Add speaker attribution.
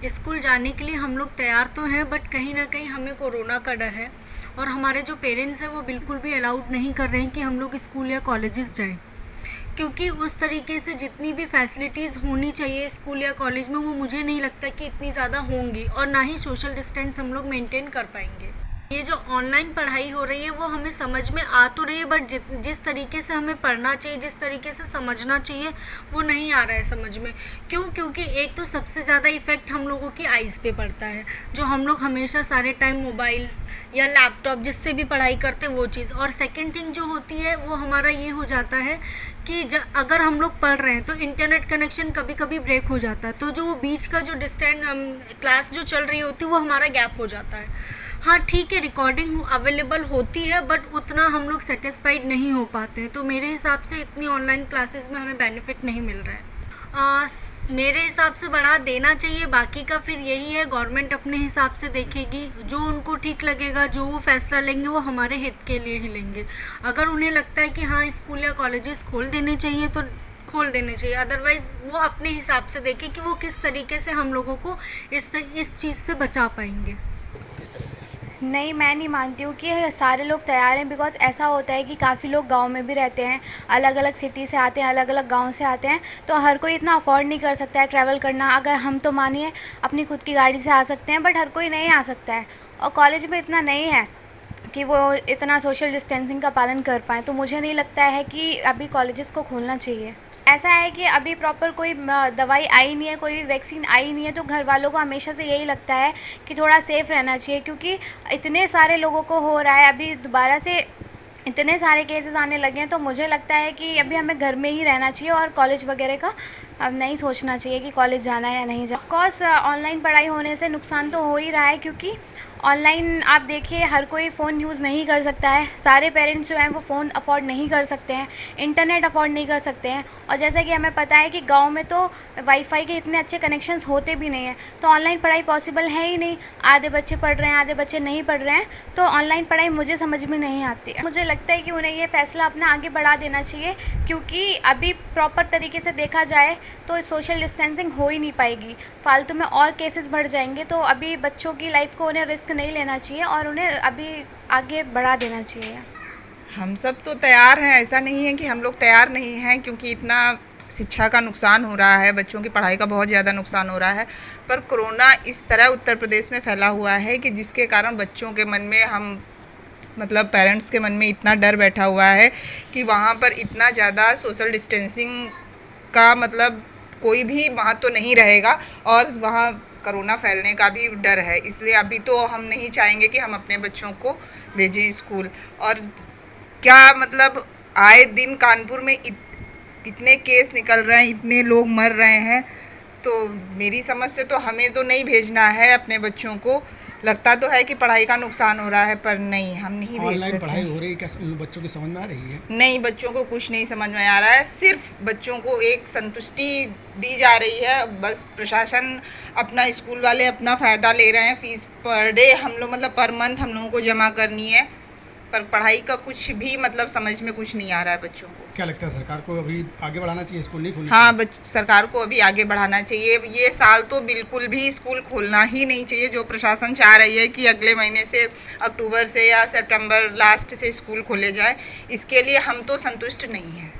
Speaker 1: School जाने के लिए हम लोग तैयार तो हैं, बट कहीं ना कहीं हमें कोरोना का डर है और हमारे जो पेरेंट्स हैं वो बिल्कुल भी अलाउड नहीं कर रहे हैं कि हम लोग स्कूल या कॉलेजेस जाएं, क्योंकि उस तरीके से जितनी भी फैसिलिटीज़ होनी चाहिए स्कूल या कॉलेज में वो मुझे नहीं लगता कि इतनी ज़्यादा होंगी, और ना ही सोशल डिस्टेंस हम लोग मेंटेन कर पाएंगे। ये जो ऑनलाइन पढ़ाई हो रही है वो हमें समझ में आ तो रही है, बट जिस तरीके से हमें पढ़ना चाहिए, जिस तरीके से समझना चाहिए, वो नहीं आ रहा है समझ में। क्योंकि एक तो सबसे ज़्यादा इफ़ेक्ट हम लोगों की आइज़ पे पड़ता है, जो हम लोग हमेशा सारे टाइम मोबाइल या लैपटॉप जिससे भी पढ़ाई करते वो चीज़, और सेकंड थिंग जो होती है वो हमारा ये हो जाता है कि अगर हम लोग पढ़ रहे हैं तो इंटरनेट कनेक्शन कभी कभी ब्रेक हो जाता है, तो जो वो बीच का जो डिस्टेंस क्लास जो चल रही होती है वो हमारा गैप हो जाता है। हाँ ठीक है, रिकॉर्डिंग अवेलेबल होती है, बट उतना हम लोग सेटिस्फाइड नहीं हो पाते हैं, तो मेरे हिसाब से इतनी ऑनलाइन क्लासेस में हमें बेनिफिट नहीं मिल रहा है। मेरे हिसाब से बढ़ा देना चाहिए, बाकी का फिर यही है, गवर्नमेंट अपने हिसाब से देखेगी, जो उनको ठीक लगेगा, जो वो फैसला लेंगे वो हमारे हित के लिए ही लेंगे। अगर उन्हें लगता है कि हाँ स्कूल या कॉलेजेस खोल देने चाहिए तो खोल देने चाहिए, अदरवाइज़ वो अपने हिसाब से देखें कि वो किस तरीके से हम लोगों को इस चीज़ से बचा पाएंगे।
Speaker 2: नहीं, मैं नहीं मानती हूँ कि सारे लोग तैयार हैं, बिकॉज़ ऐसा होता है कि काफ़ी लोग गांव में भी रहते हैं, अलग अलग सिटी से आते हैं, अलग अलग गांव से आते हैं, तो हर कोई इतना अफोर्ड नहीं कर सकता है ट्रैवल करना। अगर हम तो मानिए अपनी खुद की गाड़ी से आ सकते हैं, बट हर कोई नहीं आ सकता है, और कॉलेज में इतना नहीं है कि वो इतना सोशल डिस्टेंसिंग का पालन कर पाएँ, तो मुझे नहीं लगता है कि अभी कॉलेजेस को खोलना चाहिए। ऐसा है कि अभी प्रॉपर कोई दवाई आई नहीं है, कोई भी वैक्सीन आई नहीं है, तो घर वालों को हमेशा से यही लगता है कि थोड़ा सेफ़ रहना चाहिए, क्योंकि इतने सारे लोगों को हो रहा है, अभी दोबारा से इतने सारे केसेस आने लगे हैं, तो मुझे लगता है कि अभी हमें घर में ही रहना चाहिए और कॉलेज वगैरह का अब नहीं सोचना चाहिए कि कॉलेज जाना है या नहीं जाना। ऑफकोर्स ऑनलाइन पढ़ाई होने से नुकसान तो हो ही रहा है, क्योंकि ऑनलाइन आप देखिए हर कोई फ़ोन यूज़ नहीं कर सकता है, सारे पेरेंट्स जो हैं वो फ़ोन अफोर्ड नहीं कर सकते हैं, इंटरनेट अफोर्ड नहीं कर सकते हैं, और जैसा कि हमें पता है कि गांव में तो वाईफाई के इतने अच्छे कनेक्शंस होते भी नहीं हैं, तो ऑनलाइन पढ़ाई पॉसिबल है ही नहीं। आधे बच्चे पढ़ रहे हैं, आधे बच्चे नहीं पढ़ रहे हैं, तो ऑनलाइन पढ़ाई मुझे समझ में नहीं आती है। मुझे लगता है कि उन्हें ये फ़ैसला अपना आगे बढ़ा देना चाहिए, क्योंकि अभी प्रॉपर तरीके से देखा जाए तो सोशल डिस्टेंसिंग हो ही नहीं पाएगी, फालतू में और केसेस बढ़ जाएंगे, तो अभी बच्चों की लाइफ को उन्हें रिस्क नहीं लेना चाहिए और उन्हें अभी आगे बढ़ा देना चाहिए।
Speaker 3: हम सब तो तैयार हैं, ऐसा नहीं है कि हम लोग तैयार नहीं हैं, क्योंकि इतना शिक्षा का नुकसान हो रहा है, बच्चों की पढ़ाई का बहुत ज़्यादा नुकसान हो रहा है। पर कोरोना इस तरह उत्तर प्रदेश में फैला हुआ है कि जिसके कारण बच्चों के मन में मतलब पेरेंट्स के मन में इतना डर बैठा हुआ है कि वहाँ पर इतना ज़्यादा सोशल डिस्टेंसिंग का मतलब कोई भी महत्व नहीं रहेगा, और वहाँ कोरोना फैलने का भी डर है। इसलिए अभी तो हम नहीं चाहेंगे कि हम अपने बच्चों को भेजें स्कूल। और क्या मतलब आए दिन कानपुर में इतने केस निकल रहे हैं, इतने लोग मर रहे हैं, तो मेरी समझ से तो हमें तो नहीं भेजना है अपने बच्चों को। लगता तो है कि पढ़ाई का नुकसान हो रहा है, पर नहीं, हम नहीं भेज सकते।
Speaker 4: ऑनलाइन पढ़ाई हो रही है, क्या बच्चों की समझ में आ रही है?
Speaker 3: नहीं, बच्चों को कुछ नहीं समझ में आ रहा है, सिर्फ बच्चों को एक संतुष्टि दी जा रही है, बस प्रशासन अपना, स्कूल वाले अपना फ़ायदा ले रहे हैं। फीस पर डे हम लोग मतलब पर मंथ हम लोगों को जमा करनी है, पर पढ़ाई का कुछ भी मतलब समझ में कुछ नहीं आ रहा है बच्चों को।
Speaker 4: क्या लगता है सरकार को अभी आगे बढ़ाना चाहिए, स्कूल नहीं खोलना?
Speaker 3: हाँ, सरकार को अभी आगे बढ़ाना चाहिए। ये साल तो बिल्कुल भी स्कूल खोलना ही नहीं चाहिए। जो प्रशासन चाह रही है कि अगले महीने से, अक्टूबर से या सितंबर लास्ट से स्कूल खोले जाए, इसके लिए हम तो संतुष्ट नहीं हैं।